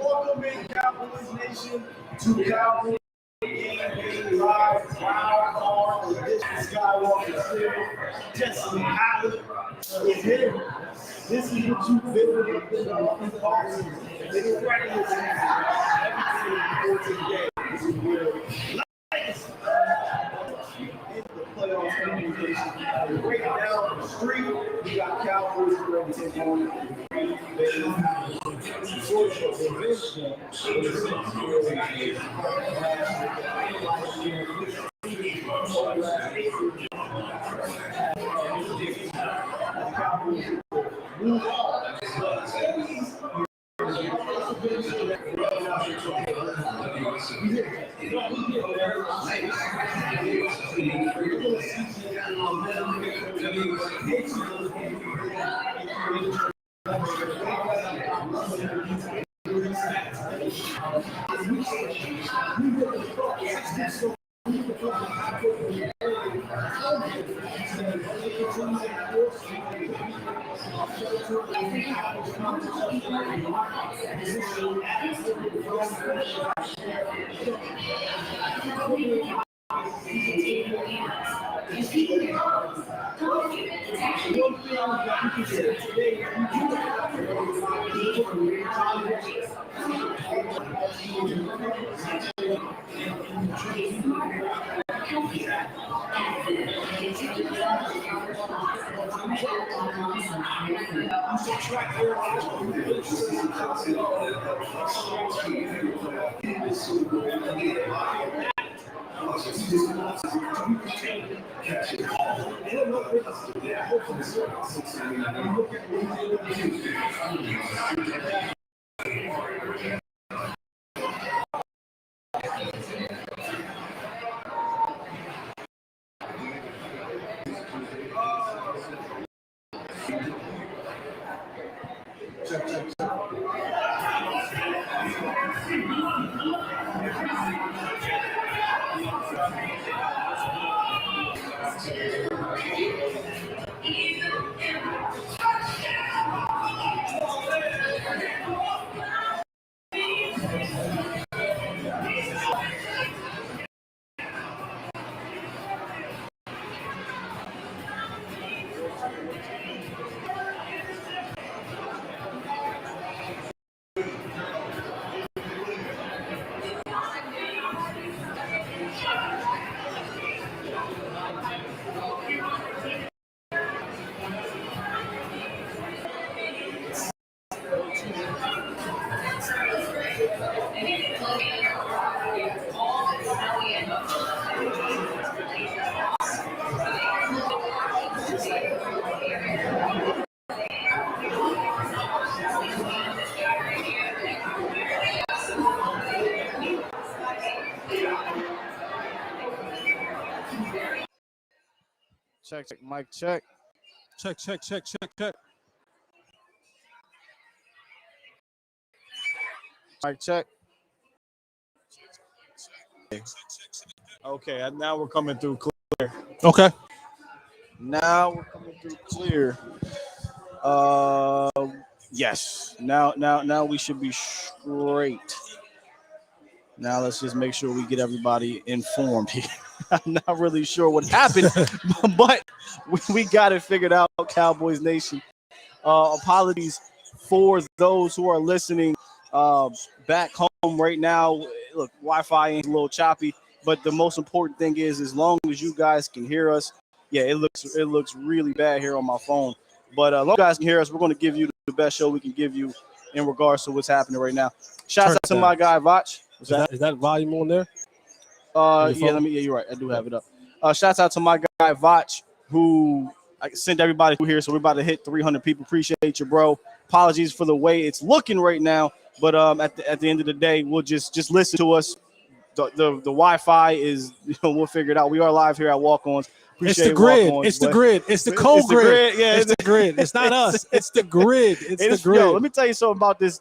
Welcome in, Cowboys Nation, to Cowboys Game Live Wild Card Edition. Skywalker City, Jesse Holley is here. This is what you've been up in the offseason. It's regular season. Everything before today. This is where in the playoff conversation. Right down the street, we got Cowboys ready to take on Check, mic check. Check. Mic check. Okay, now we're coming through clear. Okay. Now we're coming through clear. Uh, yes. Now we should be straight. Now let's just make sure we get everybody informed here. I'm not really sure what happened, but we got it figured out, Cowboys Nation. Apologies for those who are listening back home right now. Look, Wi-Fi ain't a little choppy, but the most important thing is, as long as you guys can hear us, yeah, it looks really bad here on my phone. But as long as you guys can hear us, we're going to give you the best show we can give you in regards to what's happening right now. Shouts out to my guy Vach. Is that volume on there? Yeah, you're right. I do have it up. Shouts out to my guy Vach, who I sent everybody through here. So we're about to hit 300 people. Appreciate you, bro. Apologies for the way it's looking right now, but at the end of the day, we'll just listen to us. The Wi-Fi is, we'll figure it out. We are live here at Walk-Ons. It's the grid. It's the grid. It's the cold grid. Yeah, it's the grid. It's not us. It's the grid. It's the grid. Yo, let me tell you something about this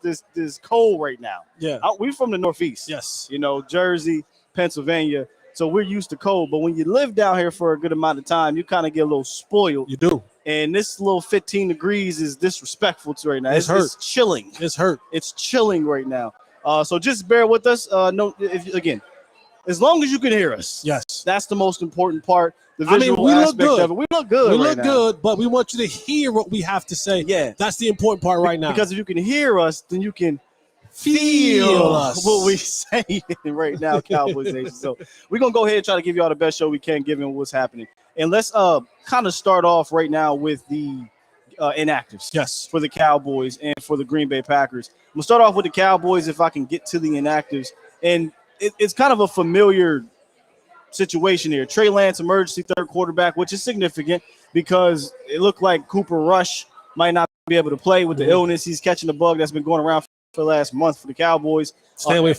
cold right now. Yeah, we from the Northeast. Yes. Jersey, Pennsylvania. So we're used to cold. But when you live down here for a good amount of time, you kind of get a little spoiled. You do. And this little 15 degrees is disrespectful to right now. It's chilling. It's hurt. It's chilling right now. So just bear with us. As long as you can hear us. Yes. That's the most important part. The visual aspect of it. We look good. We look good, but we want you to hear what we have to say. Yeah. That's the important part right now. Because if you can hear us, then you can feel us. what we say right now, Cowboys Nation. So we're going to go ahead and try to give you all the best show we can given what's happening. And let's kind of start off right now with the inactives. Yes. For the Cowboys and for the Green Bay Packers. I'm going to start off with the Cowboys if I can get to the inactives. And it's kind of a familiar situation here. Trey Lance, emergency third quarterback, which is significant because it looked like Cooper Rush might not be able to play with the illness. He's catching the bug that's been going around for the last month for the Cowboys. Stay away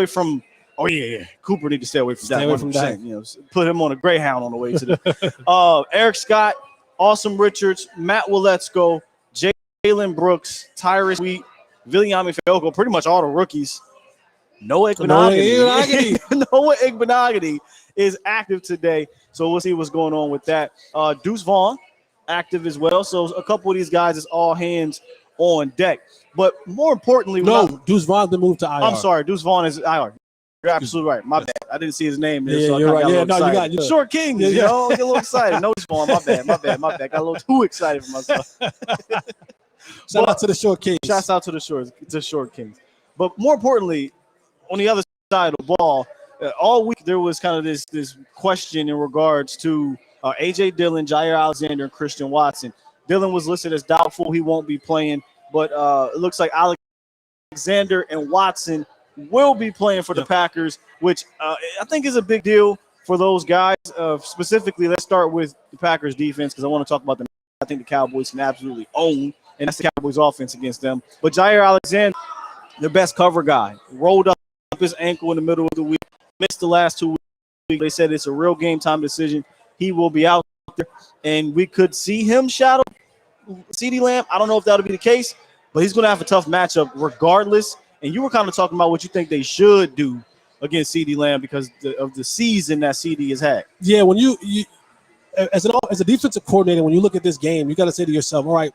from. Oh yeah. Cooper need to stay away from that. 100%. Put him on a Greyhound on the way to the. Eric Scott, Awesome Richards, Matt Waletzko, Jalen Brooks, Tyrus Wheat, Viliami Fiocco, pretty much all the rookies. Noah Igbenogany is active today, so we'll see what's going on with that. Deuce Vaughn active as well, so a couple of these guys is all hands on deck. But more importantly, Deuce Vaughn been moved to IR. I'm sorry, Deuce Vaughn is IR. You're absolutely right. My bad. I didn't see his name there, so you're right. You got Short Kings. Get a little excited. No, Deuce Vaughn. My bad. Got a little too excited for myself. Shout out to the Short Kings. Shouts out to the Short Kings. But more importantly, on the other side of the ball, all week there was kind of this question in regards to A.J. Dillon, Jair Alexander, and Christian Watson. Dillon was listed as doubtful. He won't be playing, but it looks like Alexander and Watson will be playing for the Packers, which I think is a big deal for those guys. Specifically, let's start with the Packers defense because I want to talk about them. I think the Cowboys can absolutely own, and that's the Cowboys offense against them. But Jair Alexander, their best cover guy, rolled up his ankle in the middle of the week, missed the last 2 weeks. They said it's a real game time decision. He will be out there, and we could see him shadow CeeDee Lamb. I don't know if that'll be the case, but he's going to have a tough matchup regardless. And you were kind of talking about what you think they should do against CeeDee Lamb because of the season that CeeDee has had. Yeah, when you as a defensive coordinator, when you look at this game, you got to say to yourself, all right,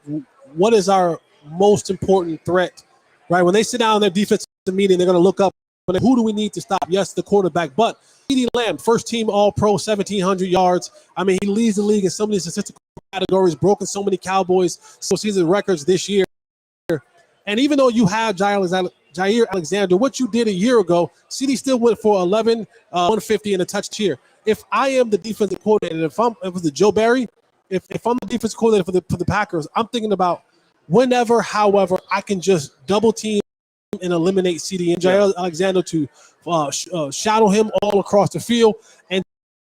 what is our most important threat? Right? When they sit down in their defensive meeting, they're going to look up. But who do we need to stop? Yes, the quarterback. But CeeDee Lamb, first team All-Pro, 1,700 yards. I mean, he leads the league in so many statistical categories, broken so many Cowboys season records this year. And even though you have Jair Alexander, what you did a year ago, CeeDee still went for 150 and a touch here. If I am the defensive coordinator, if it was the Joe Barry, if I'm the defensive coordinator for the Packers, I'm thinking about whenever, however, I can just double team and eliminate CeeDee and Jair Alexander to shadow him all across the field. And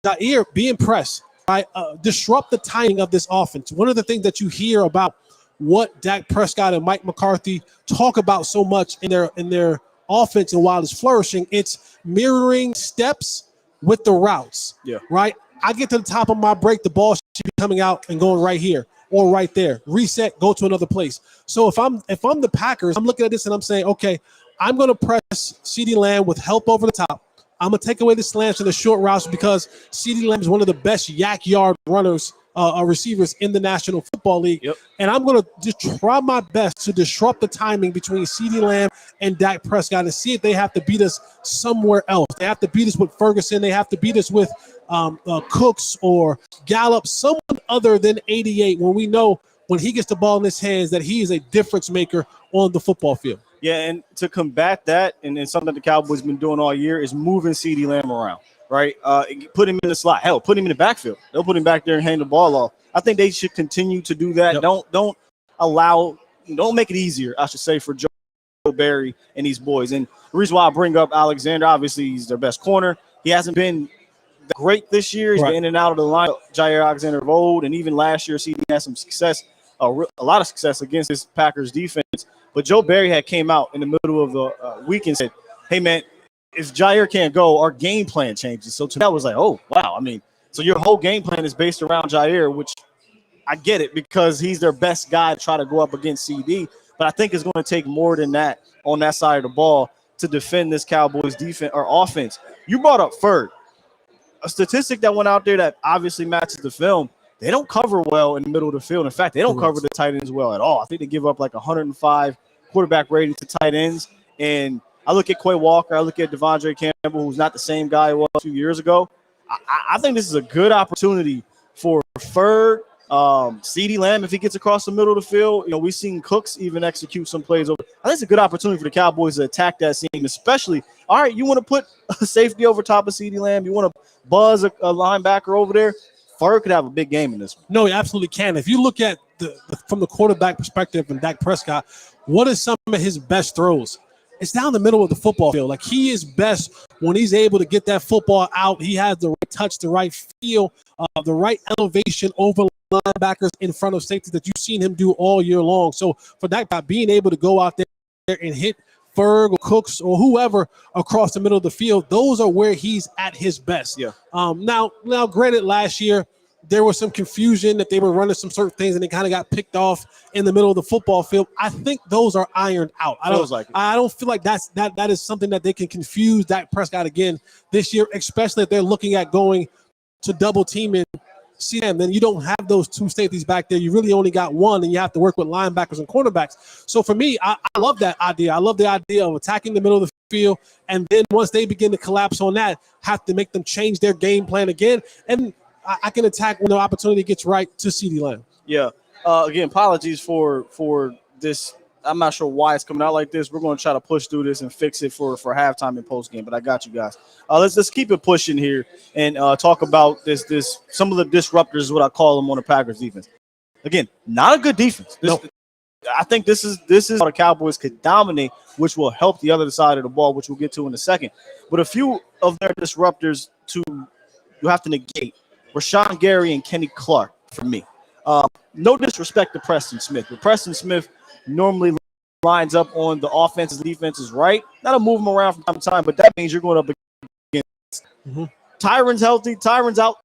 Jair, be impressed, right? Disrupt the timing of this offense. One of the things that you hear about what Dak Prescott and Mike McCarthy talk about so much in their offense and while it's flourishing, it's mirroring steps with the routes. Yeah. Right? I get to the top of my break, the ball should be coming out and going right here or right there. Reset, go to another place. So if I'm the Packers, I'm looking at this and I'm saying, okay, I'm going to press CeeDee Lamb with help over the top. I'm going to take away the slants and the short routes because CeeDee Lamb is one of the best yak yard runners receivers in the National Football League. Yep. And I'm going to just try my best to disrupt the timing between CeeDee Lamb and Dak Prescott and see if they have to beat us somewhere else. They have to beat us with Ferguson. They have to beat us with Cooks or Gallup, someone other than 88, when we know when he gets the ball in his hands that he is a difference maker on the football field. Yeah, and to combat that, and something the Cowboys been doing all year, is moving CeeDee Lamb around, right? Put him in the slot. Hell, put him in the backfield. They'll put him back there and hand the ball off. I think they should continue to do that. Yep. Don't make it easier, I should say, for Joe Barry and these boys. And the reason why I bring up Alexander, obviously he's their best corner. He hasn't been great this year. He's been in and out of the line. Jair Alexander of old, and even last year, CeeDee had some success, a lot of success against this Packers defense. But Joe Barry had came out in the middle of the week and said, hey, man, if Jair can't go, our game plan changes. So to me, I was like, oh, wow. I mean, so your whole game plan is based around Jair, which I get it because he's their best guy to try to go up against CD. But I think it's going to take more than that on that side of the ball to defend this Cowboys defense or offense. You brought up Ferg. A statistic that went out there that obviously matches the film. They don't cover well in the middle of the field. In fact, they don't cover the tight ends well at all. I think they give up like 105 quarterback rating to tight ends. And I look at Quay Walker. I look at Devondre Campbell, who's not the same guy he was 2 years ago. I think this is a good opportunity for Ferg, CeeDee Lamb, if he gets across the middle of the field. You know, we've seen Cooks even execute some plays over. I think it's a good opportunity for the Cowboys to attack that seam, especially, all right, you want to put a safety over top of CeeDee Lamb. You want to buzz a linebacker over there. Ferg could have a big game in this one. No, he absolutely can. If you look at from the quarterback perspective and Dak Prescott, what is some of his best throws? It's down the middle of the football field. Like, he is best when he's able to get that football out. He has the right touch, the right feel, the right elevation over linebackers in front of safety that you've seen him do all year long. So for Dak, being able to go out there and hit Ferg or Cooks or whoever across the middle of the field, those are where he's at his best. Yeah. Now, granted, last year there was some confusion that they were running some certain things and they kind of got picked off in the middle of the football field. I think those are ironed out. I don't feel like that is something that they can confuse Dak Prescott again this year, especially if they're looking at going to double teaming CM. Then you don't have those two safeties back there. You really only got one, and you have to work with linebackers and cornerbacks. So for me, I love that idea. I love the idea of attacking the middle of the field, and then once they begin to collapse on that, have to make them change their game plan again. And I can attack when the opportunity gets right to CeeDee Lamb. Yeah. Again, apologies for this. I'm not sure why it's coming out like this. We're going to try to push through this and fix it for halftime and post game. But I got you guys. Let's keep it pushing here and talk about this. Some of the disruptors is what I call them on the Packers defense. Again, not a good defense. I think this is how the Cowboys could dominate, which will help the other side of the ball, which we'll get to in a second. But a few of their disruptors you have to negate. Rashawn Gary and Kenny Clark for me. No disrespect to Preston Smith, but Preston Smith normally lines up on the offenses and defenses right. Not to move him around from time to time, but that means you're going up against. Tyron's healthy. Tyron's out.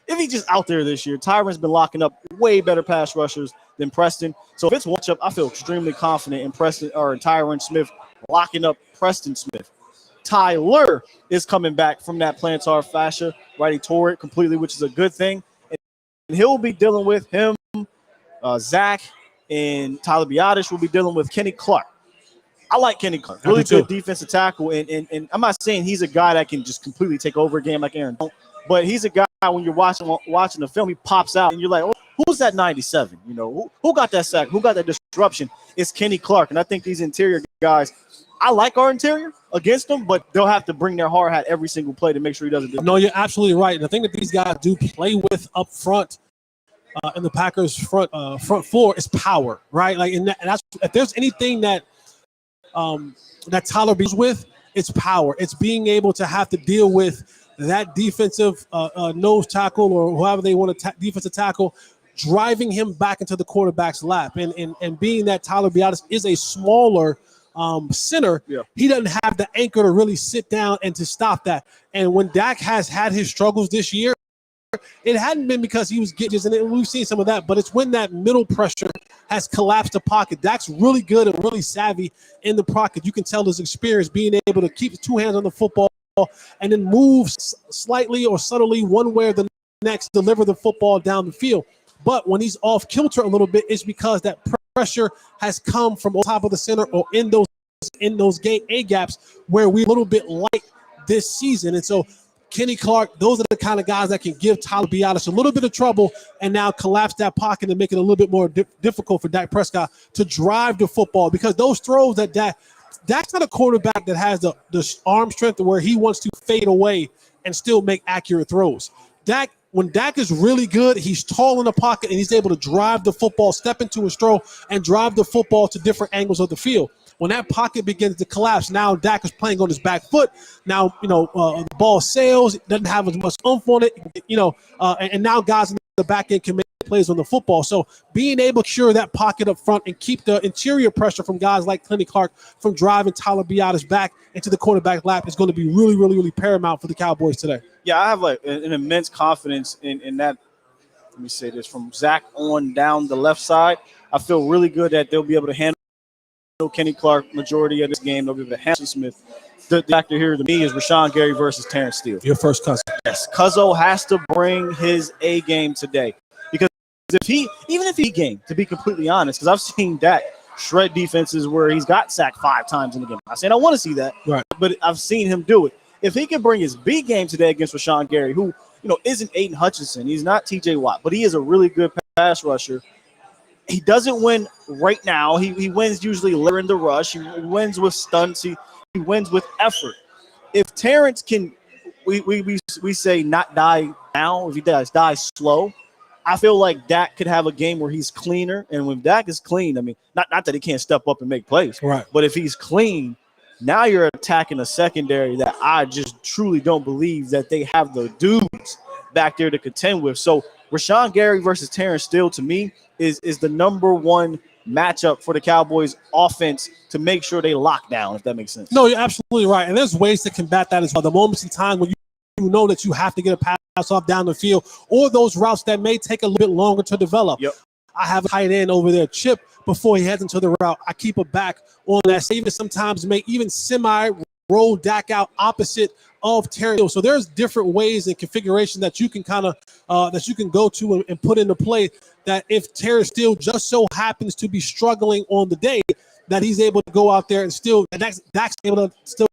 If he's just out there this year, Tyron's been locking up way better pass rushers than Preston. So if it's one up, I feel extremely confident in Preston or in Tyron Smith locking up Preston Smith. Tyler is coming back from that plantar fascia, right? He tore it completely, which is a good thing. And he'll be dealing with him, Zach, and Tyler Biotish will be dealing with Kenny Clark. I like Kenny Clark. Really good defensive tackle. And I'm not saying he's a guy that can just completely take over a game like Aaron Donald, but he's a guy when you're watching the film, he pops out and you're like, oh, who's that 97? You know, who got that sack? Who got that disruption? It's Kenny Clark. And I think these interior guys, I like our interior against them, but they'll have to bring their hard hat every single play to make sure he doesn't do it. No, you're absolutely right. And the thing that these guys do play with up front in the Packers front four is power, right? Like, and that's if there's anything that that Tyler beats with, it's power. It's being able to have to deal with that defensive nose tackle or whoever they want to defensive tackle, driving him back into the quarterback's lap. And being that Tyler Biotis is a smaller center, he doesn't have the anchor to really sit down and to stop that. And when Dak has had his struggles this year, it hadn't been because he was getting, and we've seen some of that, but it's when that middle pressure has collapsed the pocket. Dak's really good and really savvy in the pocket. You can tell his experience being able to keep his two hands on the football and then move slightly or subtly one way or the connects, deliver the football down the field. But when he's off kilter a little bit, it's because that pressure has come from on top of the center or in those A gaps where we're a little bit light this season. And so Kenny Clark, those are the kind of guys that can give Tyler Biadasz a little bit of trouble and now collapse that pocket and make it a little bit more difficult for Dak Prescott to drive the football, because those throws that Dak's not a quarterback that has the arm strength where he wants to fade away and still make accurate throws. When Dak is really good, he's tall in the pocket and he's able to drive the football, step into his throw, and drive the football to different angles of the field. When that pocket begins to collapse, now Dak is playing on his back foot. Now, the ball sails, doesn't have as much oomph on it, and now guys in the back end can make plays on the football. So being able to cure that pocket up front and keep the interior pressure from guys like Kenny Clark from driving Tyler Biadasz back into the quarterback lap is going to be really, really, really paramount for the Cowboys today. Yeah, I have an immense confidence in that. Let me say this, from Zach on down the left side. I feel really good that they'll be able to handle Kenny Clark majority of this game. They'll be able to handle Smith. The factor here to me is Rashawn Gary versus Terrence Steele. Your first cousin. Yes, Cuzzo has to bring his A game today, because even if he game, to be completely honest, because I've seen Dak shred defenses where he's got sacked 5 times in the game. I'm not saying I want to see that, right, but I've seen him do it. If he can bring his B game today against Rashawn Gary, who isn't Aiden Hutchinson, he's not T.J. Watt, but he is a really good pass rusher. He doesn't win right now. He wins usually later in the rush. He wins with stunts. He wins with effort. If Terrence can, we say not die now. If he die slow. I feel like Dak could have a game where he's cleaner, and when Dak is clean, I mean, not that he can't step up and make plays, right? But if he's clean, now you're attacking a secondary that I just truly don't believe that they have the dudes back there to contend with. So Rashawn Gary versus Terrence Steele, to me, is the number one matchup for the Cowboys offense to make sure they lock down, if that makes sense. No, you're absolutely right. And there's ways to combat that as well. The moments in time when you know that you have to get a pass off down the field, or those routes that may take a little bit longer to develop. Yep. I have a tight end over there, Chip, before he heads into the route. I keep a back on that. Even sometimes may even semi-roll Dak out opposite of Terrence. So there's different ways and configuration that you can that you can go to and put into play, that if Terrence Steele just so happens to be struggling on the day, that he's able to go out there and Dak's able to still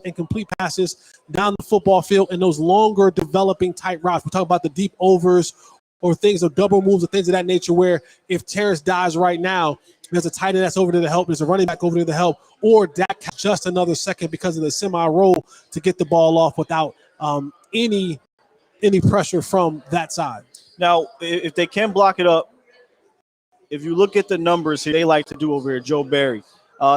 and complete passes down the football field in those longer developing tight routes. We talk about the deep overs or things of double moves or things of that nature, where if Terrence dies right now, there's a tight end that's over there to help, there's a running back over there to help, or Dak has just another second because of the semi-roll to get the ball off without any pressure from that side. Now, if they can block it up, if you look at the numbers here, they like to do over here, Joe Barry.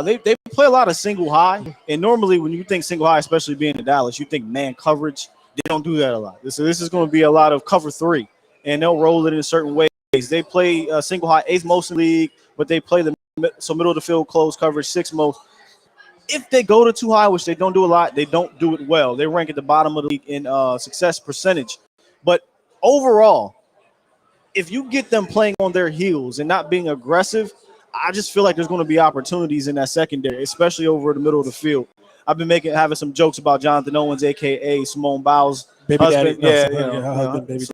They play a lot of single high, and normally when you think single high, especially being in Dallas, you think man coverage. They don't do that a lot. So this is going to be a lot of cover 3, and they'll roll it in certain ways. They play single high 8th most in the league, but they play middle of the field close coverage 6th most. If they go to too high, which they don't do a lot, they don't do it well. They rank at the bottom of the league in success percentage. But overall, if you get them playing on their heels and not being aggressive, I just feel like there's going to be opportunities in that secondary, especially over the middle of the field. I've been having some jokes about Jonathan Owens, a.k.a. Simone Biles' husband.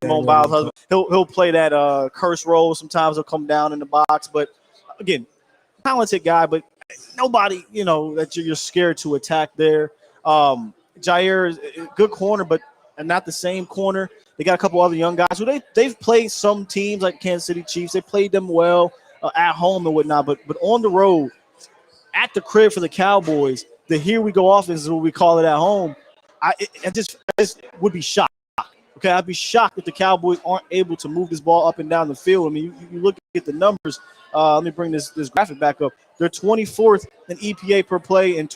Simone Biles' husband. He'll play that curse role. Sometimes he'll come down in the box. But, again, talented guy, but nobody, that you're scared to attack there. Jair is a good corner, but not the same corner. They got a couple other young guys who they've played some teams like Kansas City Chiefs. They played them well at home and whatnot, but on the road, at the crib for the Cowboys, the here we go offense is what we call it at home. I just would be shocked. Okay, I'd be shocked if the Cowboys aren't able to move this ball up and down the field. I mean, you look at the numbers. Let me bring this graphic back up. They're 24th in EPA per play and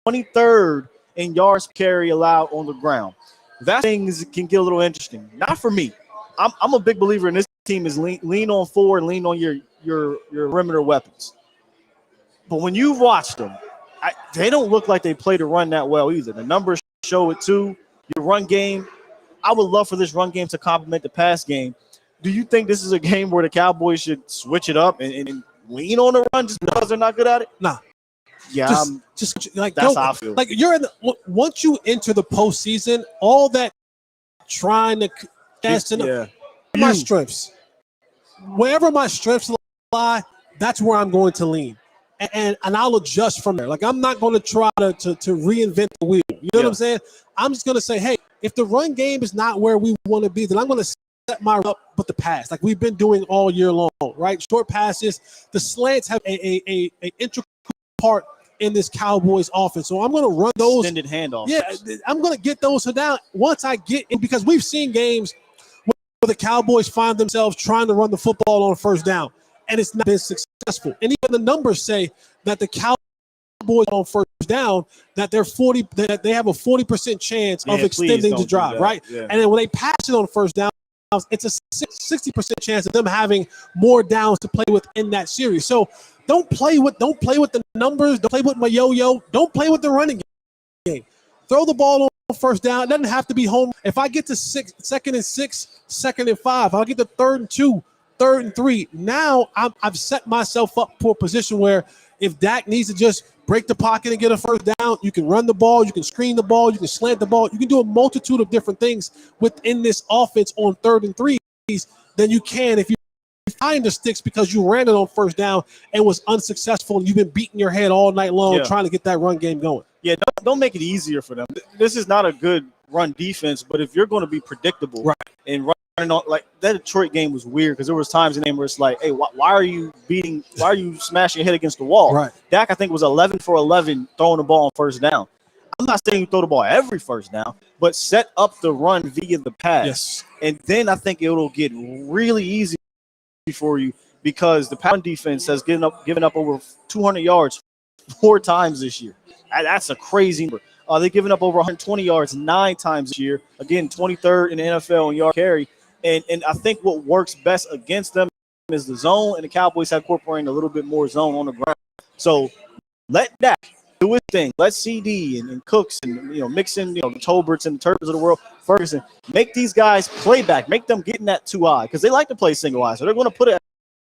23rd in yards per carry allowed on the ground. That things can get a little interesting. Not for me. I'm a big believer in this team is lean on forward, lean on your perimeter weapons. But when you've watched them, they don't look like they play to run that well either. The numbers show it too. Your run game, I would love for this run game to complement the pass game. Do you think this is a game where the Cowboys should switch it up and lean on the run just because they're not good at it? Nah. Yeah, just like that's how I feel. Like once you enter the postseason, all that trying to and my strengths. Wherever my strengths lie, that's where I'm going to lean. And I'll adjust from there. Like, I'm not going to try to reinvent the wheel. You know what I'm saying? I'm just going to say, hey, if the run game is not where we want to be, then I'm going to set my up with the pass, like we've been doing all year long, right? Short passes. The slants have a integral part in this Cowboys offense. So I'm going to run those. Extended handoffs. Yeah, I'm going to get those. So now, once I get in, because we've seen games where the Cowboys find themselves trying to run the football on first down, and it's not been successful. And even the numbers say that the Cowboys on first down, that they have a 40% chance of extending the drive, right? Yeah. And then when they pass it on first down, it's a 60% chance of them having more downs to play with in that series. So don't play with the numbers. Don't play with my yo-yo. Don't play with the running game. Throw the ball on first down. It doesn't have to be home. If I get to 2nd and 6, 2nd and 5, if I get to 3rd and 2, 3rd and 3, now I've set myself up for a position where if Dak needs to just break the pocket and get a first down, you can run the ball, you can screen the ball, you can slant the ball, you can do a multitude of different things within this offense on 3rd and 3s than you can if you find the sticks because you ran it on first down and was unsuccessful and you've been beating your head all night long trying to get that run game going. Yeah, don't make it easier for them. This is not a good run defense, but if you're going to be predictable and running on, like that Detroit game was weird because there was times in the game where it's like, hey, why are you smashing your head against the wall? Right. Dak, I think, was 11 for 11 throwing the ball on first down. I'm not saying you throw the ball every first down, but set up the run via the pass. Yes. And then I think it'll get really easy for you because the pound defense has given up over 200 yards 4 times this year. That's a crazy number. They've given up over 120 yards 9 times this year. Again, 23rd in the NFL in yard carry. And I think what works best against them is the zone, and the Cowboys have incorporated a little bit more zone on the ground. So let Dak do his thing. Let CD and Cooks and mix in the Tolberts and the Turpins of the world, Ferguson, make these guys play back. Make them get in that 2-eye because they like to play single eye. So they're going to put an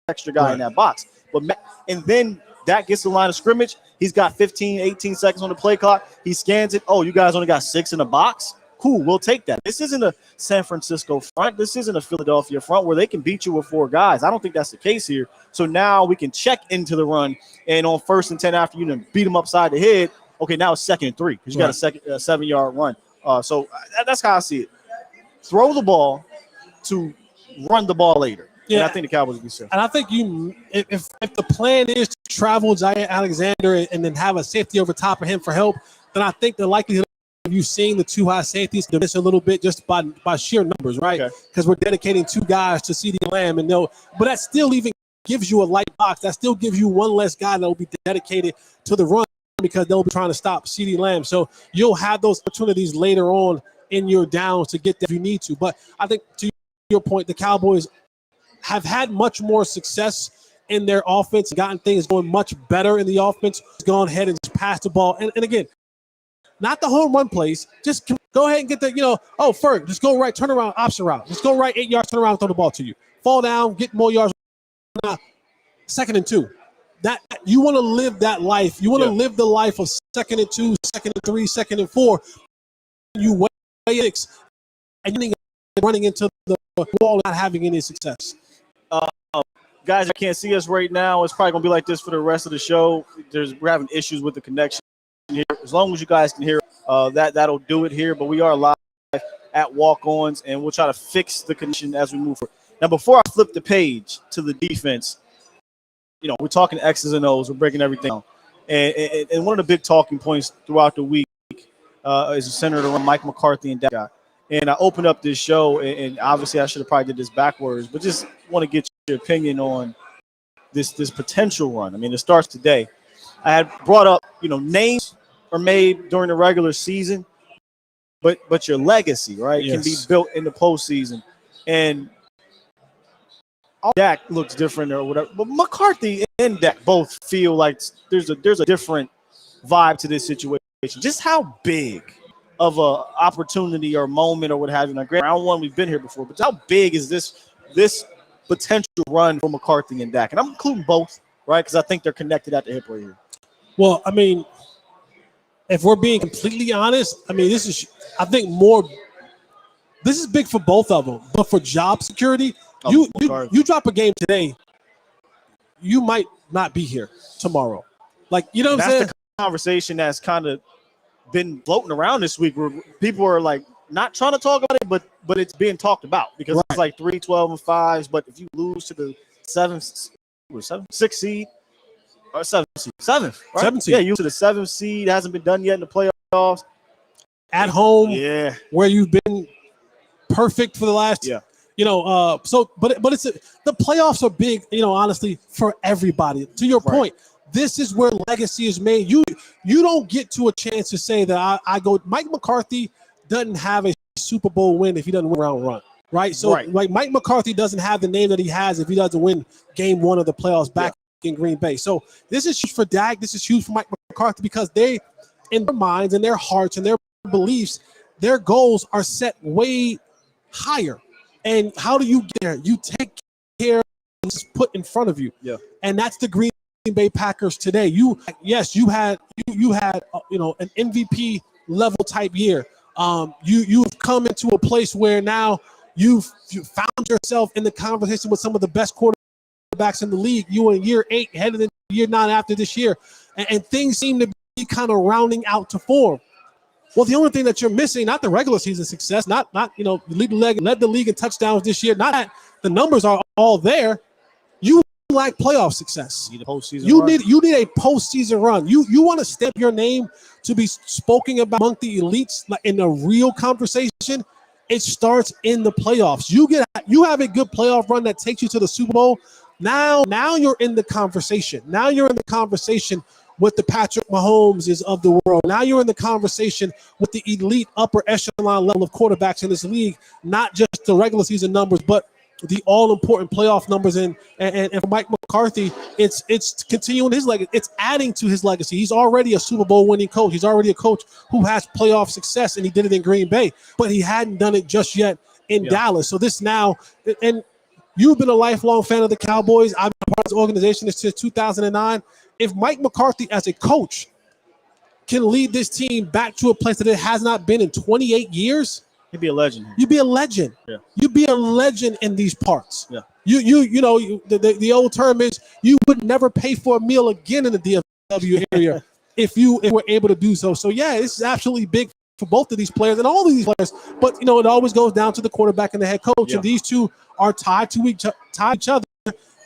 extra guy in that box. And then Dak gets the line of scrimmage. He's got 15, 18 seconds on the play clock. He scans it. Oh, you guys only got 6 in the box? Cool, we'll take that. This isn't a San Francisco front. This isn't a Philadelphia front where they can beat you with 4 guys. I don't think that's the case here. So now we can check into the run, and on 1st and 10 after you done beat them upside the head, okay, now it's 2nd and 3 because you got a 7-yard run. So that's how I see it. Throw the ball to run the ball later. Yeah, and I think the Cowboys will be safe. And I think if the plan is to travel Jair Alexander and then have a safety over top of him for help, then I think the likelihood of you seeing the 2 high safeties diminish a little bit just by sheer numbers, right? Because we're dedicating 2 guys to CeeDee Lamb, but that still even gives you a light box. That still gives you one less guy that will be dedicated to the run because they'll be trying to stop CeeDee Lamb. So you'll have those opportunities later on in your downs to get that if you need to. But I think to your point, the Cowboys have had much more success in their offense, gotten things going much better in the offense, gone ahead and just passed the ball. And again, not the home run plays. Just go ahead and get the, Ferg, just go right, turn around, option route. Just go right 8 yards, turn around, throw the ball to you. Fall down, get more yards. 2nd and 2. That you want to live that life. You want to live the life of 2nd and 2, 2nd and 3, 2nd and 4. You wait 6 and you're running into the wall, not having any success. Guys, I can't see us right now. It's probably going to be like this for the rest of the show. We're having issues with the connection here. As long as you guys can hear, that'll do it here. But we are live at Walk-Ons, and we'll try to fix the connection as we move forward. Now, before I flip the page to the defense, we're talking X's and O's. We're breaking everything down. And one of the big talking points throughout the week is centered around Mike McCarthy and that guy. And I opened up this show, and obviously I should have probably did this backwards, but just want to get your opinion on this potential run. I mean, it starts today. I had brought up, names are made during the regular season, but your legacy, right, can be built in the postseason. And Dak looks different or whatever, but McCarthy and Dak both feel like there's a different vibe to this situation. Just how big of a opportunity or moment or what have you. Now, granted, round 1 we've been here before, but how big is this potential run for McCarthy and Dak? And I'm including both, right? Because I think they're connected at the hip right here. Well, I mean, if we're being completely honest, I mean, this is, I think, more This is big for both of them, but for job security, Oh, you drop a game today, you might not be here tomorrow. Like, you know what I'm saying? That's the conversation that's kind of been floating around this week, where people are like not trying to talk about it, but it's being talked about because Right. it's like 3, 12, and 5s. But if you lose to the sixth seed or seventh, right? 7th seed. Yeah, you to the 7th seed, hasn't been done yet in the playoffs. At home, Yeah, where you've been perfect for the last, yeah, but it's the playoffs are big, honestly, for everybody. To your Right. point, this is where legacy is made. You don't get to a chance to say that I go. Mike McCarthy doesn't have a Super Bowl win if he doesn't win round one, right? So Right. like Mike McCarthy doesn't have the name that he has if he doesn't win game one of the playoffs back in Green Bay. So this is huge for Dak. This is huge for Mike McCarthy because they, in their minds and their hearts and their beliefs, their goals are set way higher. And how do you get there? You take care of what's put in front of you. Yeah. And that's the Green Bay Packers today. You had an MVP level type year. You've come into a place where now you found yourself in the conversation with some of the best quarterbacks in the league. You in year 8, headed into year 9 after this year, and things seem to be kind of rounding out to form. Well, the only thing that you're missing, not the regular season success, not led the league in touchdowns this year. Not that the numbers are all there. You lack playoff success. You need a postseason You run. need a postseason run. You want to stamp your name to be spoken about among the elites, like in a real conversation. It starts in the playoffs. You have a good playoff run that takes you to the Super Bowl. Now you're in the conversation. Now you're in the conversation with the Patrick Mahomes of the world. Now you're in the conversation with the elite upper echelon level of quarterbacks in this league, not just the regular season numbers, but the all-important playoff numbers. And for Mike McCarthy, it's continuing his legacy. It's adding to his legacy. He's already a Super Bowl winning coach. He's already a coach who has playoff success, and he did it in Green Bay, but he hadn't done it just yet in Dallas. So this now, and you've been a lifelong fan of the Cowboys. I've been part of this organization since 2009. If Mike McCarthy as a coach can lead this team back to a place that it has not been in 28 years, He'd be a legend. you'd be a legend. Yeah. You'd be a legend in these parts. Yeah. The old term is you would never pay for a meal again in the DFW area if you were able to do so. So yeah, this is absolutely big for both of these players and all of these players. But it always goes down to the quarterback and the head coach, and these two are tied to each other,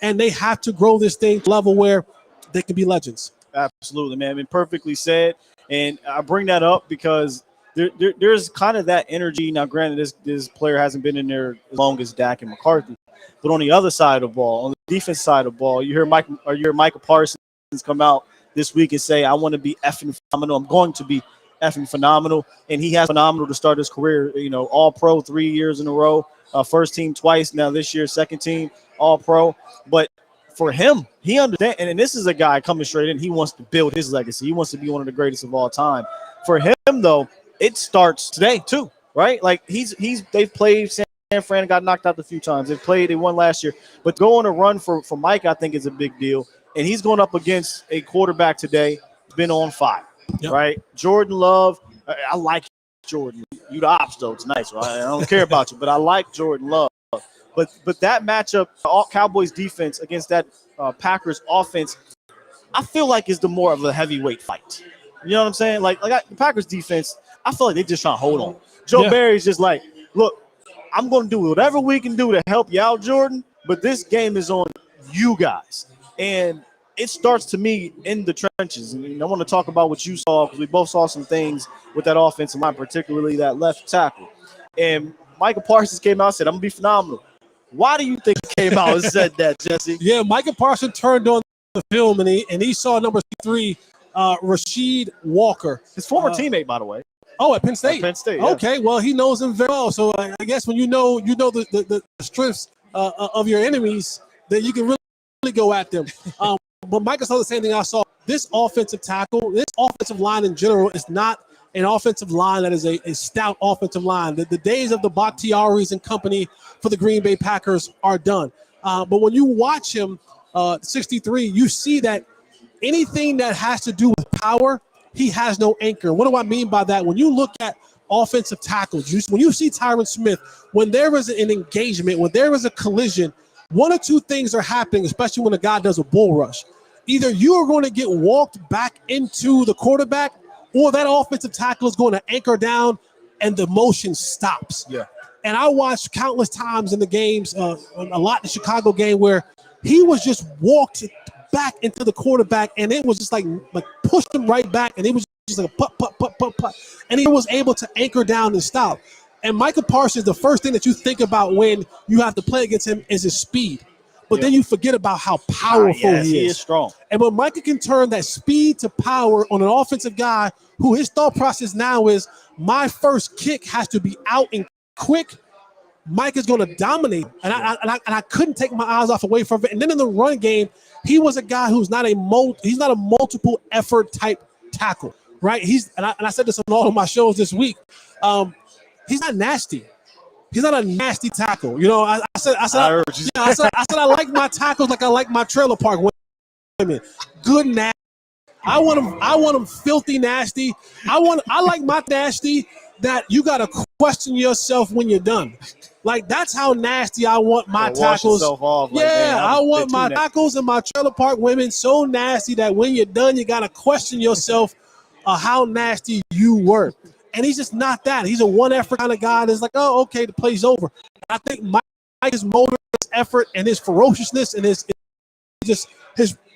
and they have to grow this thing to a level where they can be legends. Absolutely, man. I mean, perfectly said. And I bring that up because there's kind of that energy. Now, granted, this player hasn't been in there as long as Dak and McCarthy. But on the other side of the ball, on the defense side of the ball, you hear Micah Parsons come out this week and say, I want to be effing phenomenal. I'm going to be effing phenomenal. And he has phenomenal to start his career, all pro 3 years in a row, first team twice. Now this year, second team, all pro. But for him, he understands, and this is a guy coming straight in. He wants to build his legacy. He wants to be one of the greatest of all time. For him, though, it starts today too, right? Like they've played San Fran, got knocked out a few times. They won last year, but going a run for Mike, I think, is a big deal. And he's going up against a quarterback today who's been on fire, right? Jordan Love, I like Jordan. You the ops though, it's nice, right? I don't care about you, but I like Jordan Love. But that matchup, all Cowboys defense against that Packers offense, I feel like is the more of a heavyweight fight. You know what I'm saying? Like the Packers defense, I feel like they're just trying to hold on. Joe Barry's just like, look, I'm going to do whatever we can do to help you out, Jordan, but this game is on you guys. And it starts to me in the trenches. And I want to talk about what you saw because we both saw some things with that offensive line, particularly that left tackle. And Micah Parsons came out and said, I'm going to be phenomenal. Why do you think he came out and said that, Jesse? Yeah, Micah Parsons turned on the film and he saw number 3, Rasheed Walker. His former teammate, by the way. Oh, at Penn State. At Penn State. Okay, well, he knows him very well. So I guess when you know the strengths of your enemies, then you can really go at them. But Micah saw the same thing I saw. This offensive tackle, this offensive line in general is not an offensive line that is a stout offensive line. The days of the Bakhtiaris and company for the Green Bay Packers are done. But when you watch him, 63, you see that anything that has to do with power, he has no anchor. What do I mean by that? When you look at offensive tackles. When you see Tyron Smith, when there is an engagement, when there is a collision, one or two things are happening, especially when a guy does a bull rush. Either you are going to get walked back into the quarterback, or that offensive tackle is going to anchor down and the motion stops. Yeah. And I watched countless times in the games, a lot in the Chicago game, where he was just walked back into the quarterback, and it was just like pushed him right back, and it was just like a putt, and he was able to anchor down and stop. And Micah Parsons, the first thing that you think about when you have to play against him is his speed. But then you forget about how powerful he is. Strong. And when Micah can turn that speed to power on an offensive guy who his thought process now is, my first kick has to be out and quick, Mike is going to dominate, and I couldn't take my eyes away from it. And then in the run game, he was a guy who's not a multiple effort type tackle, right? And I said this on all of my shows this week. He's not nasty. He's not a nasty tackle. You know, I said I like my tackles like I like my trailer park women. Good nasty. I want him filthy nasty. I like my nasty that you got to question yourself when you're done. Like, that's how nasty I want my tackles. Off, like, I want my tackles and my trailer park women so nasty that when you're done, you got to question yourself how nasty you were. And he's just not that. He's a one-effort kind of guy that's like, oh, okay, the play's over. I think Mike's motor, his effort, and his ferociousness and his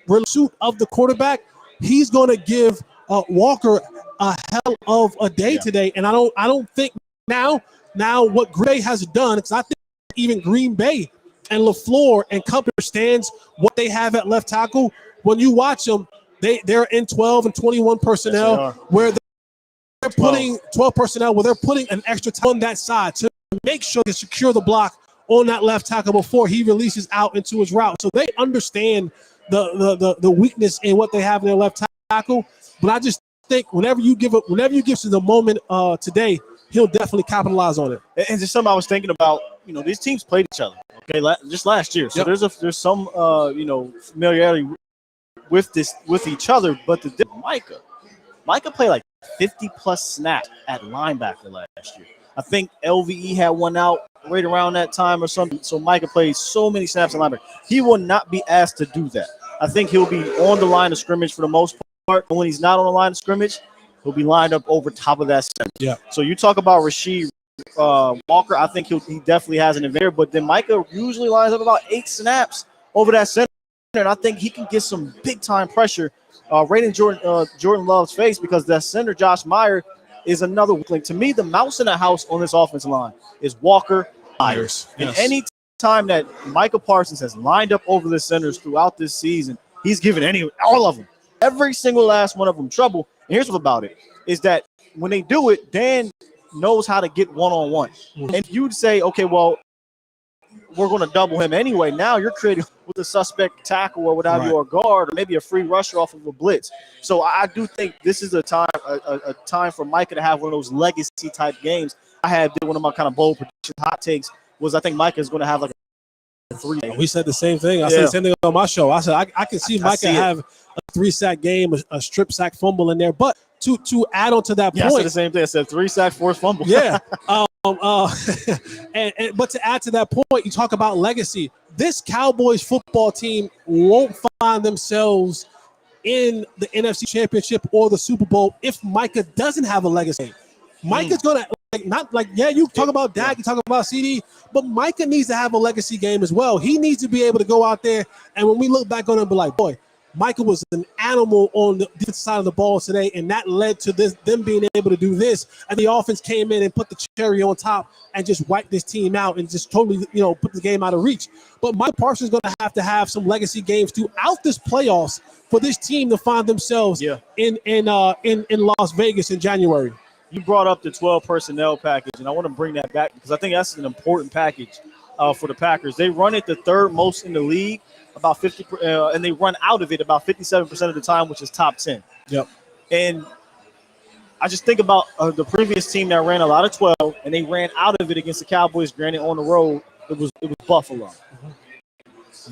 pursuit of the quarterback, he's going to give Walker a hell of a day today. And I don't think now what Gray has done, because I think even Green Bay and LaFleur and company understands what they have at left tackle. When you watch them, they're in 12 and 21 personnel, where they're putting 12 personnel, where they're putting an extra time on that side to make sure to secure the block on that left tackle before he releases out into his route. So they understand the weakness in what they have in their left tackle. But I just think whenever you give to the moment today, he'll definitely capitalize on it. And just something I was thinking about, these teams played each other, okay, just last year. So there's some familiarity with each other. But Micah played like 50 plus snaps at linebacker last year. I think LVE had one out right around that time or something. So Micah played so many snaps at linebacker. He will not be asked to do that. I think he'll be on the line of scrimmage for the most part. And when he's not on the line of scrimmage, he'll be lined up over top of that center. Yeah. So you talk about Rasheed Walker, I think he definitely has an advantage. But then Micah usually lines up about 8 snaps over that center. And I think he can get some big-time pressure right in Jordan Love's face, because that center, Josh Meyer, is another weakling. To me, the mouse in the house on this offensive line is Walker Myers. Yes. And any time that Micah Parsons has lined up over the centers throughout this season, he's given all of them, every single last one of them, trouble. And here's what about it is that when they do it, Dan knows how to get one-on-one. Mm-hmm. And you'd say, okay, well, we're going to double him anyway. Now you're creating with a suspect tackle or without your guard, or maybe a free rusher off of a blitz. So I do think this is a time for Micah to have one of those legacy type games. I had one of my kind of bold prediction hot takes was I think Micah is going to have like a 3. We said the same thing. I said the same thing on my show. I said I can see Micah have a 3-sack game, a strip sack fumble in there. But to add on to that point, I said the same thing. I said 3 sack, forced fumble. Yeah. But to add to that point, you talk about legacy. This Cowboys football team won't find themselves in the NFC Championship or the Super Bowl if Micah doesn't have a legacy. Micah's gonna you talk about Dak, you talk about CD, but Micah needs to have a legacy game as well. He needs to be able to go out there, and when we look back on him, be like, boy, Micah was an animal on the defensive side of the ball today, and that led to them being able to do this. And the offense came in and put the cherry on top and just wiped this team out and just totally, put the game out of reach. But Mike Parsons is going to have some legacy games throughout this playoffs for this team to find themselves in Las Vegas in January. You brought up the 12 personnel package, and I want to bring that back because I think that's an important package for the Packers. They run it the third most in the league, about 50, and they run out of it about 57% of the time, which is top 10. Yep. And I just think about the previous team that ran a lot of 12, and they ran out of it against the Cowboys. Granted, on the road, it was Buffalo. Mm-hmm.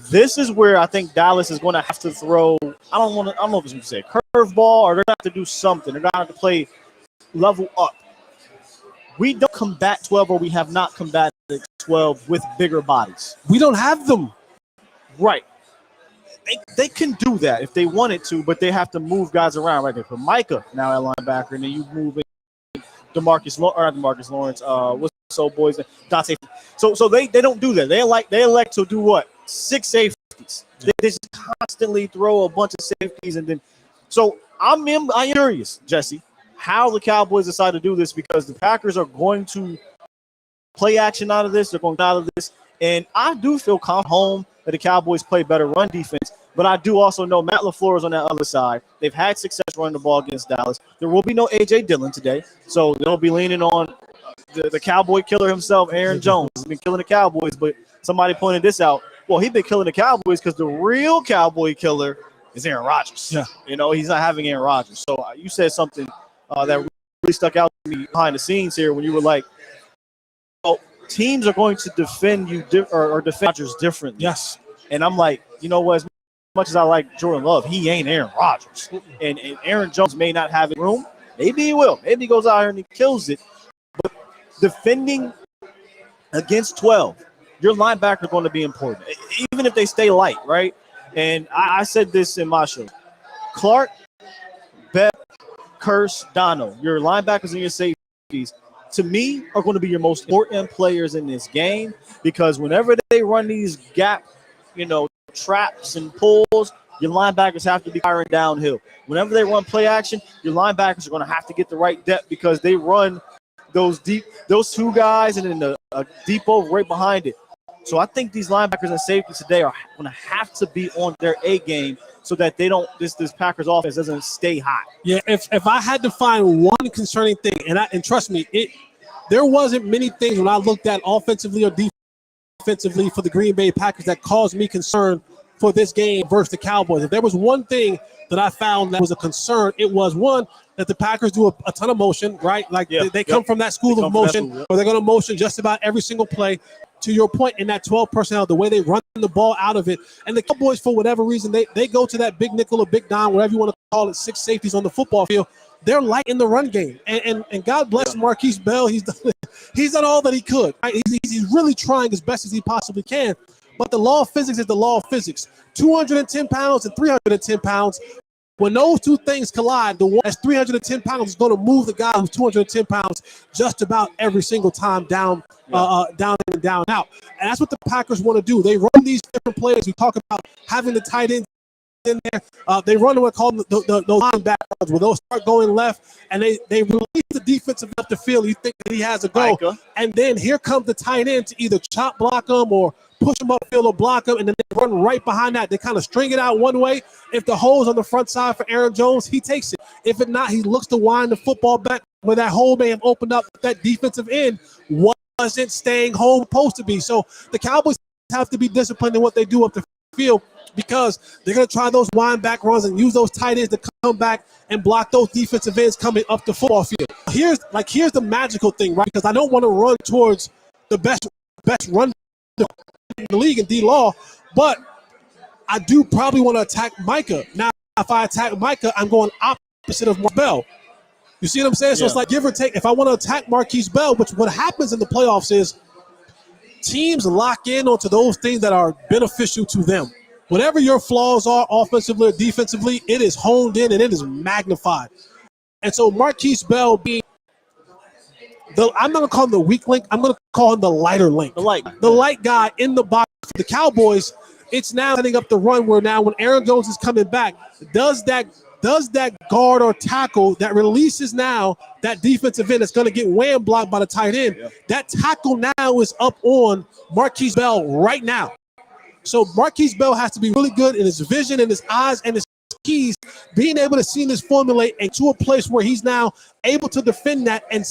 This is where I think Dallas is going to have to throw. I don't know if it's going to say a curveball, or they're going to have to do something. They're going to have to play level up. We don't combat 12, or we have not combated 12 with bigger bodies. We don't have them. Right. They can do that if they wanted to, but they have to move guys around. Right, they put Micah now at linebacker, and then you move in Demarcus Lawrence. What's so boys? Dante. So they don't do that. They elect to do what? 6 safeties. They just constantly throw a bunch of safeties, and then so I'm curious, Jesse, how the Cowboys decide to do this, because the Packers are going to play action out of this. They're going out of this, and I do feel confident home that the Cowboys play better run defense. But I do also know Matt LaFleur is on that other side. They've had success running the ball against Dallas. There will be no A.J. Dillon today, so they'll be leaning on the Cowboy killer himself, Aaron Jones. He's been killing the Cowboys, but somebody pointed this out. Well, he's been killing the Cowboys because the real Cowboy killer is Aaron Rodgers. Yeah. He's not having Aaron Rodgers. So you said something that really stuck out to me behind the scenes here when you were like, oh, teams are going to defend you or defend Rodgers differently. Yes. And I'm like, you know what? As much as I like Jordan Love, he ain't Aaron Rodgers. And Aaron Jones may not have room. Maybe he will. Maybe he goes out here and he kills it. But defending against 12, your linebacker is going to be important, even if they stay light, right? And I said this in my show. Clark, Beck, Curse, Dono, your linebackers and your safeties, to me, are going to be your most important players in this game, because whenever they run these gap, traps and pulls, your linebackers have to be firing downhill. Whenever they run play action, your linebackers are going to have to get the right depth, because they run those two guys and then a deep over right behind it. So I think these linebackers and safeties today are going to have to be on their A game so that they don't this Packers offense doesn't stay hot. Yeah, if I had to find one concerning thing, and trust me, there wasn't many things when I looked at offensively or defensively for the Green Bay Packers that caused me concern for this game versus the Cowboys. If there was one thing that I found that was a concern, it was one, that the Packers do a ton of motion, right? Like they come from that school of motion, or they're going to motion just about every single play. To your point, in that 12 personnel, the way they run the ball out of it. And the Cowboys, for whatever reason, they go to that big nickel or big dime, whatever you want to call it, 6 safeties on the football field. They're light in the run game. And God bless Marquise Bell. He's done all that he could. Right? He's really trying as best as he possibly can. But the law of physics is the law of physics. 210 pounds and 310 pounds. When those two things collide, the one that's 310 pounds is going to move the guy who's 210 pounds just about every single time down and down out. And that's what the Packers want to do. They run these different plays. We talk about having the tight ends in there. They run what called the linebackers, where they'll start going left, and they release the defensive up the field. You think that he has a go. Micah. And then here comes the tight end to either chop block him or push him upfield or block him, and then they run right behind that. They kind of string it out one way. If the hole's on the front side for Aaron Jones, he takes it. If it not, he looks to wind the football back where that hole may have opened up. That defensive end wasn't staying home supposed to be. So the Cowboys have to be disciplined in what they do up the field, because they're going to try those wind back runs and use those tight ends to come back and block those defensive ends coming up the football field. Here's the magical thing, right? Because I don't want to run towards the best run in the league in D-Law, but I do probably want to attack Micah. Now, if I attack Micah, I'm going opposite of Bell. You see what I'm saying? So it's like give or take. If I want to attack Marquise Bell, which what happens in the playoffs is teams lock in onto those things that are beneficial to them. Whatever your flaws are offensively or defensively, it is honed in and it is magnified. And so Marquise Bell being I'm not going to call him the weak link. I'm going to call him the lighter link. The light guy in the box for the Cowboys. It's now setting up the run where now when Aaron Jones is coming back, does that guard or tackle that releases now that defensive end that's going to get wham blocked by the tight end. Yeah. That tackle now is up on Marquise Bell right now. So Marquise Bell has to be really good in his vision and his eyes and his keys, being able to see this formulate into a place where he's now able to defend that and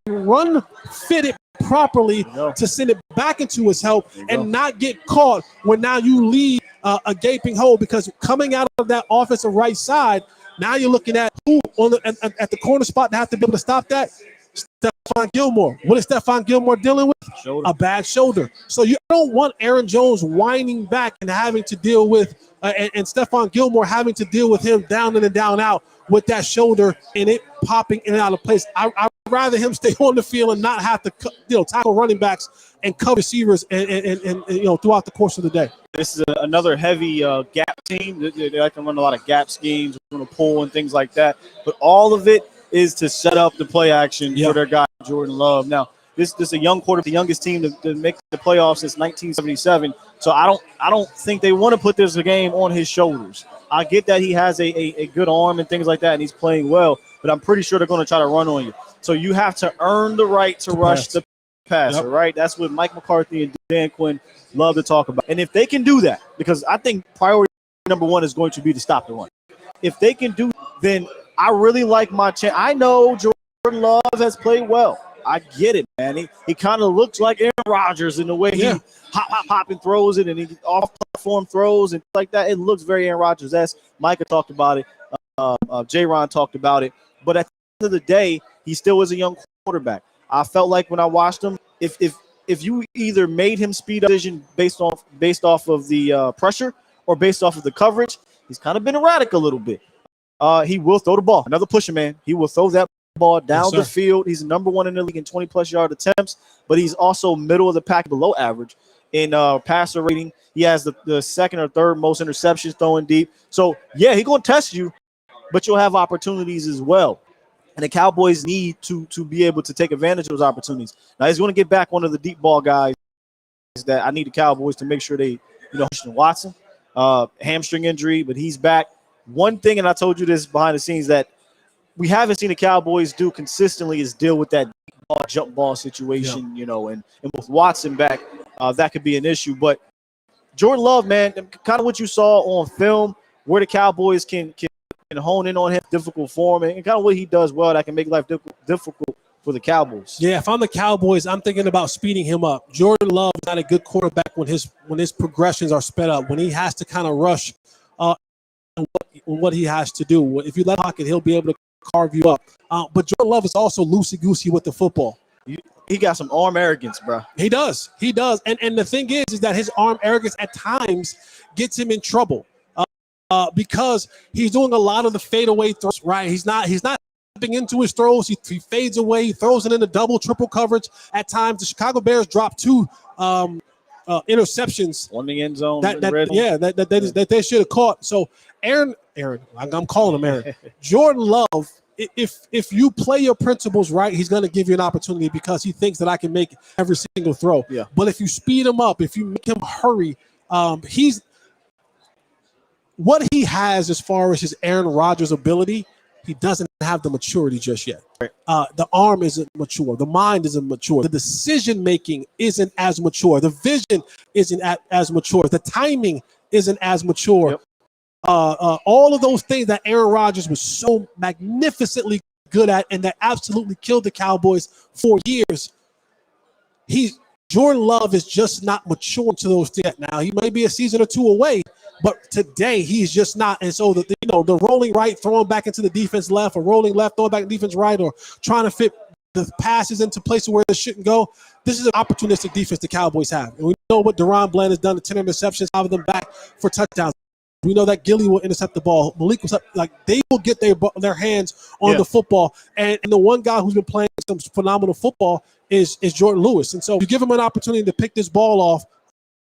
run fit it properly to send it back into his help and not get caught when now you leave a gaping hole, because coming out of that offensive right side, now you're looking at who at the corner spot to have to be able to stop that. Stephon Gilmore. What is Stephon Gilmore dealing with? Shoulder. A bad shoulder. So you don't want Aaron Jones winding back and having to deal with and Stephon Gilmore having to deal with him down in and down out with that shoulder and it popping in and out of place. I rather him stay on the field and not have to, tackle running backs and cover receivers and throughout the course of the day. This is another heavy gap team. They like to run a lot of gap schemes, run a pull and things like that. But all of it is to set up the play action for their guy Jordan Love. Now, this is a young quarterback, the youngest team to make the playoffs since 1977. So I don't think they want to put this game on his shoulders. I get that he has a good arm and things like that, and he's playing well, but I'm pretty sure they're going to try to run on you. So you have to earn the right to rush the passer, right? That's what Mike McCarthy and Dan Quinn love to talk about. And if they can do that, because I think priority number one is going to be to stop the run. If they can do, then I really like my chance. I know Jordan Love has played well. I get it, man. He kind of looks like Aaron Rodgers in the way he hop and throws it, and he off-platform throws and like that. It looks very Aaron Rodgers-esque. Micah talked about it. J-Ron talked about it. But at the end of the day, he still is a young quarterback. I felt like when I watched him, if you either made him speed up decision based off of the pressure or based off of the coverage, he's kind of been erratic a little bit. He will throw the ball. Another pusher, man. He will throw that ball down the field. He's number one in the league in 20-plus yard attempts, but he's also middle of the pack, below average in passer rating. He has the second or third most interceptions throwing deep. So, yeah, he's going to test you, but you'll have opportunities as well. And the Cowboys need to be able to take advantage of those opportunities. Now, he's going to get back one of the deep ball guys that I need the Cowboys to make sure they, Christian Watson, hamstring injury, but he's back. One thing, and I told you this behind the scenes, that we haven't seen the Cowboys do consistently is deal with that deep ball, jump ball situation, and with Watson back, that could be an issue. But Jordan Love, man, kind of what you saw on film, where the Cowboys can hone in on him, difficult form, and kind of what he does well that can make life difficult for the Cowboys. Yeah, if I'm the Cowboys, I'm thinking about speeding him up. Jordan Love is not a good quarterback when his progressions are sped up, when he has to kind of rush what he has to do. If you let him pocket, he'll be able to carve you up. But Jordan Love is also loosey-goosey with the football. He got some arm arrogance, bro. He does. And the thing is that his arm arrogance at times gets him in trouble because he's doing a lot of the fadeaway throws, right? He's not stepping into his throws. He fades away. He throws it into double, triple coverage. At times, the Chicago Bears dropped two interceptions. On the end zone. That they should have caught. So Aaron, I'm calling him Aaron. Jordan Love, if you play your principles right, he's going to give you an opportunity because he thinks that I can make every single throw. Yeah. But if you speed him up, if you make him hurry, he's what he has as far as his Aaron Rodgers ability. He doesn't have the maturity just yet. Right. The arm isn't mature. The mind isn't mature. The decision-making isn't as mature. The vision isn't as mature. The timing isn't as mature. Yep. All of those things that Aaron Rodgers was so magnificently good at and that absolutely killed the Cowboys for years, Jordan Love is just not mature to those things yet. Now, he may be a season or two away, but today he's just not. And so the rolling right, throwing back into the defense left, or rolling left, throwing back defense right, or trying to fit the passes into places where they shouldn't go. This is an opportunistic defense the Cowboys have. And we know what Deron Bland has done, the 10 interceptions, 5 of them back for touchdowns. We know that Gilly will intercept the ball. Malik will, they will get their hands on the football. And the one guy who's been playing some phenomenal football is Jordan Lewis. And so you give him an opportunity to pick this ball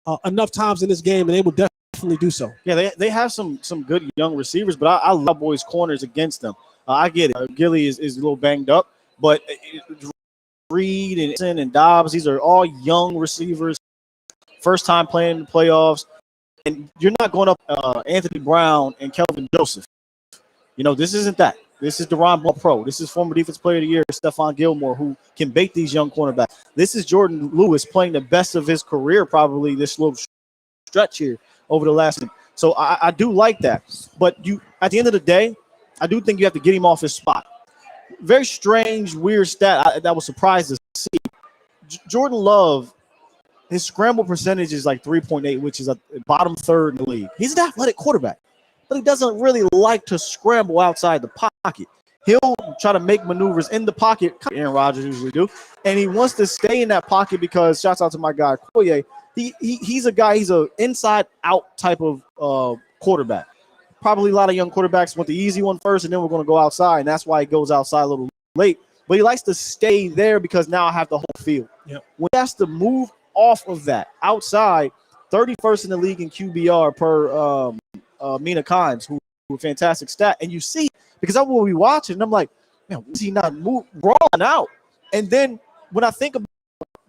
off enough times in this game, and they will definitely do so. Yeah, they have some good young receivers, but I love Cowboys corners against them. I get it. Gilly is a little banged up, but Reed and Dobbs, these are all young receivers, first time playing in the playoffs. And you're not going up Anthony Brown and Kelvin Joseph. This isn't that. This is Deron Ball Pro. This is former Defense Player of the Year, Stephon Gilmore, who can bait these young cornerbacks. This is Jordan Lewis playing the best of his career, probably this little stretch here over the last. So I do like that. But at the end of the day, I do think you have to get him off his spot. Very strange, weird stat that was surprised to see. Jordan Love, his scramble percentage is like 3.8, which is a bottom third in the league. He's an athletic quarterback, but he doesn't really like to scramble outside the pocket. He'll try to make maneuvers in the pocket, Aaron Rodgers usually do, and he wants to stay in that pocket because, shouts out to my guy, Koye, he's a guy, he's an inside-out type of quarterback. Probably a lot of young quarterbacks want the easy one first, and then we're going to go outside, and that's why he goes outside a little late. but he likes to stay there because now I have the whole field. Yep. When he has to move off of that outside, 31st in the league in QBR per Mina Kimes, who a fantastic stat. And you see, because I will be watching, and I'm like, man, was he not rolling out? And then when I think about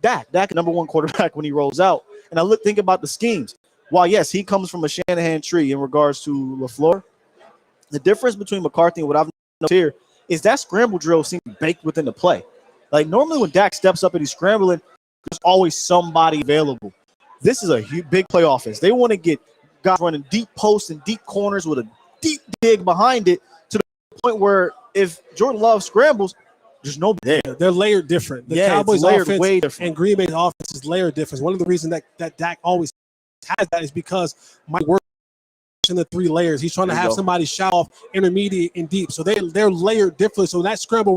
Dak number one quarterback when he rolls out, and I think about the schemes. While yes, he comes from a Shanahan tree in regards to LaFleur, the difference between McCarthy and what I've noticed here is that scramble drill seems baked within the play. Like normally when Dak steps up and he's scrambling, there's always somebody available. This is a big play offense. They want to get guys running deep posts and deep corners with a deep dig behind it to the point where if Jordan Love scrambles, there's nobody there. They're layered different. The Cowboys offense and Green Bay's offense is layered different. One of the reasons that Dak always has that is because Mike works in the three layers. He's trying to have somebody shout off intermediate and deep. So they're layered differently. So that scramble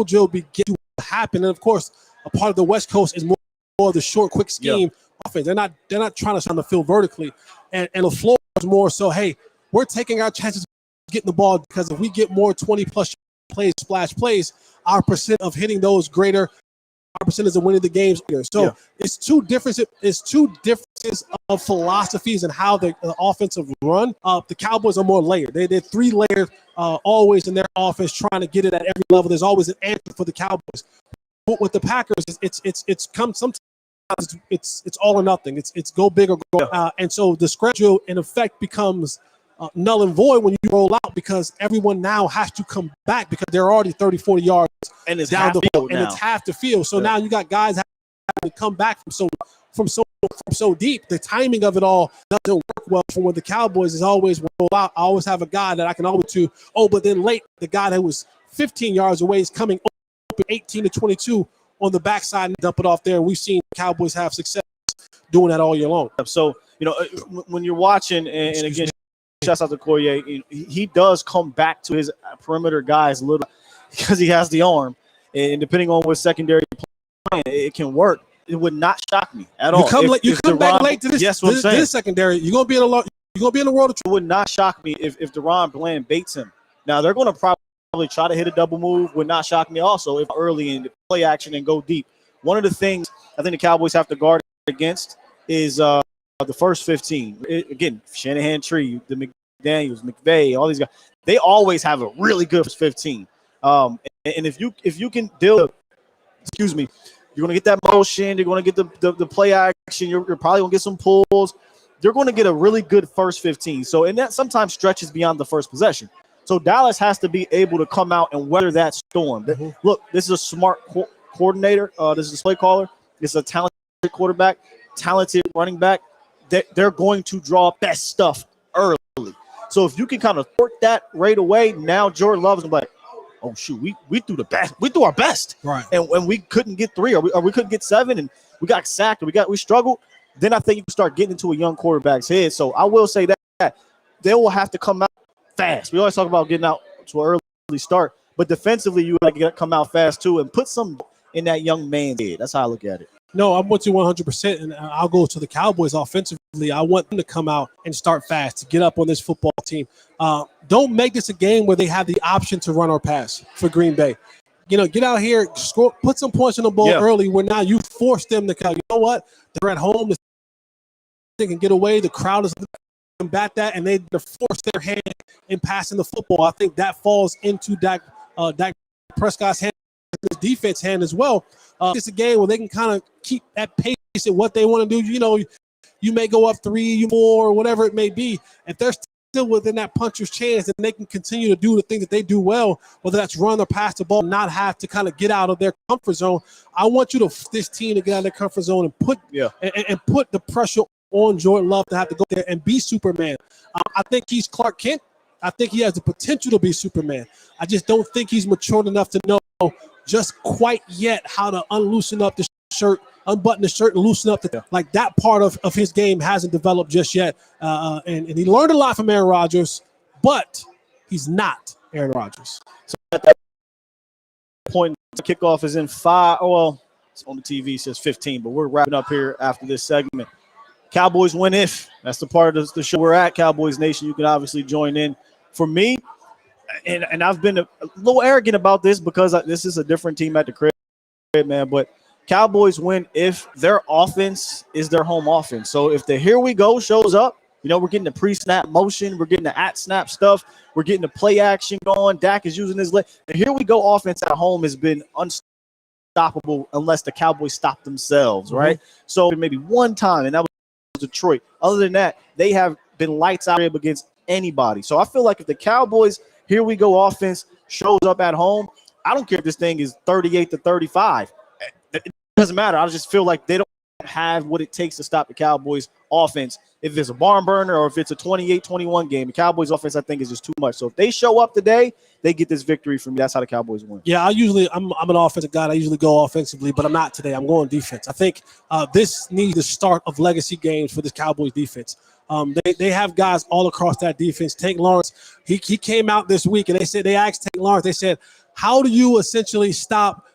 drill begins to happen. And of course, a part of the West Coast is more of the short, quick scheme offense. They're not trying to sound the field vertically. And LaFleur is more so, hey, we're taking our chances of getting the ball because if we get more 20-plus plays, splash plays, our percent of hitting those greater, our percentage of winning the games here. So it's two differences of philosophies and how the offensive run. The Cowboys are more layered. They're three layers always in their offense, trying to get it at every level. There's always an answer for the Cowboys. But with the Packers, it's come sometimes it's all or nothing. It's go big or go. And so the scramble in effect becomes null and void when you roll out because everyone now has to come back because they're already 30, 40 yards and it's down half the field, now. And it's half the field. So now you got guys having to come back from so deep. The timing of it all doesn't work well for when the Cowboys is always roll out. I always have a guy that I can always to. Oh, but then late, the guy that was 15 yards away is coming open 18 to 22 on the backside and dump it off there. And we've seen Cowboys have success doing that all year long. So, when you're watching, and again, shouts out to Corrier, he does come back to his perimeter guys a little because he has the arm. And depending on what secondary playing, it can work. It would not shock me at all. You come back late to this secondary. You're gonna be in the world of trouble. It would not shock me if Deron Bland baits him. Now they're going to probably try to hit a double move. Would not shock me also if early in the play action and go deep. One of the things I think the Cowboys have to guard against is the first 15. Again, Shanahan tree, the McDaniels, McVay, all these guys. They always have a really good first 15. And if you can deal, you're going to get that motion. You're going to get the play action. You're probably going to get some pulls. You're going to get a really good first 15. So, and that sometimes stretches beyond the first possession. So Dallas has to be able to come out and weather that storm. Mm-hmm. Look, this is a smart coordinator. This is a play caller. It's a talented quarterback, talented running back. They're going to draw best stuff early. So if you can kind of thwart that right away, now Jordan Love is going to be like, oh, shoot, we threw the best. We threw our best. Right. And we couldn't get 3 or we couldn't get 7 and we got sacked or we struggled. Then I think you can start getting into a young quarterback's head. So I will say that they will have to come out fast. We always talk about getting out to an early start, but defensively you got to come out fast too and put some in that young man's head. That's how I look at it. No, I'm with you 100%, and I'll go to the Cowboys offensively. I want them to come out and start fast to get up on this football team. Don't make this a game where they have the option to run or pass for Green Bay. Get out here, score, put some points on the board early where now you force them to come. You know what? They're at home. They can get away. The crowd is combat that, and they force their hand in passing the football. I think that falls into Dak Prescott's hand, his defense hand as well. It's a game where they can kind of keep that pace at what they want to do. You may go up 3, 4, or whatever it may be. If they're still within that puncher's chance, then they can continue to do the things that they do well, whether that's run or pass the ball, not have to kind of get out of their comfort zone. I want this team to get out of their comfort zone and put the pressure on Jordan Love to have to go there and be Superman. I think he's Clark Kent. I think he has the potential to be Superman. I just don't think he's matured enough to know just quite yet how to unbutton the shirt and loosen up like that part of his game hasn't developed just yet. And he learned a lot from Aaron Rodgers, but he's not Aaron Rodgers. So at that point, the kickoff is in 5. Well, it's on the TV, it says 15, but we're wrapping up here after this segment. Cowboys win if. That's the part of the show we're at, Cowboys Nation. You can obviously join in. For me, and I've been a little arrogant about this because this is a different team at the crib, man. But Cowboys win if their offense is their home offense. So if the here we go shows up, we're getting the pre-snap motion, we're getting the at-snap stuff, we're getting the play action going. Dak is using his leg. The here we go offense at home has been unstoppable unless the Cowboys stop themselves, right? So maybe one time, and that was Detroit. Other than that, they have been lights out against anybody. So I feel like if the Cowboys here we go offense shows up at home, I don't care if this thing is 38-35. It doesn't matter. I just feel like they don't have what it takes to stop the Cowboys offense. If it's a barn burner or if it's a 28-21 game, the Cowboys offense I think is just too much. So if they show up today, they get this victory from me. That's how the Cowboys win. Yeah, I'm an offensive guy. I usually go offensively, but I'm not today. I'm going defense. I think this needs the start of legacy games for this Cowboys defense. They have guys all across that defense. Tank Lawrence, he came out this week and they asked Tank Lawrence, they said, how do you essentially stop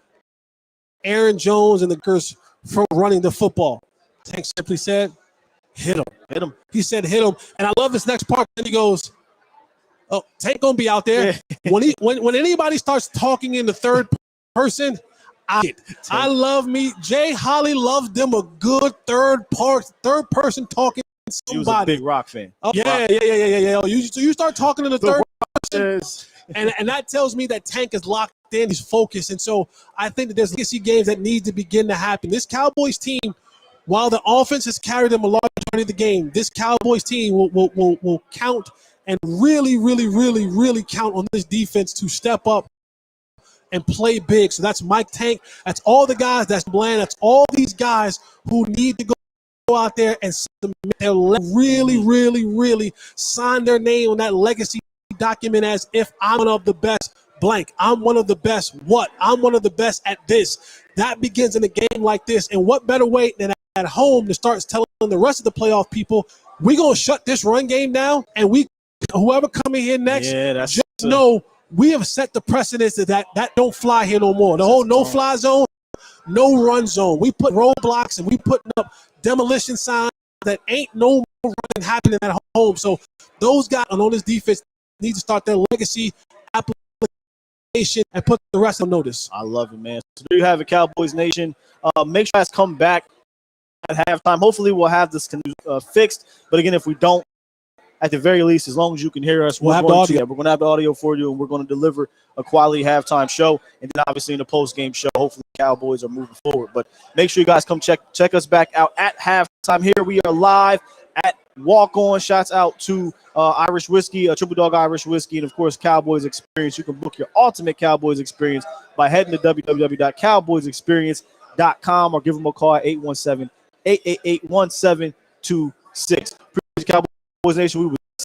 Aaron Jones and the Gers from running the football? Tank simply said, hit him. Hit him. He said, hit him. And I love this next part. Then he goes, oh, Tank gonna be out there. When anybody starts talking in the third person, I love me. Jay Holley loved them a good third person talking to somebody. He was a big Rock fan. Oh, yeah. You start talking to the third person, and that tells me that Tank is locked in, he's focused. And so I think that there's legacy games that need to begin to happen. This Cowboys team, while the offense has carried them a large part of the game, this Cowboys team will count and really, really, really, really count on this defense to step up and play big. So that's Mike Tank. That's all the guys. That's Bland. That's all these guys who need to go out there and really, really, really sign their name on that legacy document as if I'm one of the best blank. I'm one of the best what? I'm one of the best at this. That begins in a game like this. And what better way than at home to start telling the rest of the playoff people, we're going to shut this run game down, and whoever coming here next, just know we have set the precedence that don't fly here no more. The whole no-fly zone, no-run zone. We put roadblocks and we putting up demolition signs that ain't no more running happening at home. So those guys on this defense need to start their legacy application and put the rest on notice. I love it, man. So there you have it, Cowboys Nation. Make sure you guys come back at halftime. Hopefully we'll have this fixed. But again, if we don't, at the very least, as long as you can hear us, we're going to have the audio for you, and we're going to deliver a quality halftime show. And then obviously in the post-game show, hopefully the Cowboys are moving forward. But make sure you guys come check us back out at halftime. Here we are live at Walk On. Shouts out to Irish Whiskey, Triple Dog Irish Whiskey, and of course Cowboys Experience. You can book your ultimate Cowboys Experience by heading to www.cowboysexperience.com or give them a call at 817-888-1726. Appreciate Cowboys Nation. We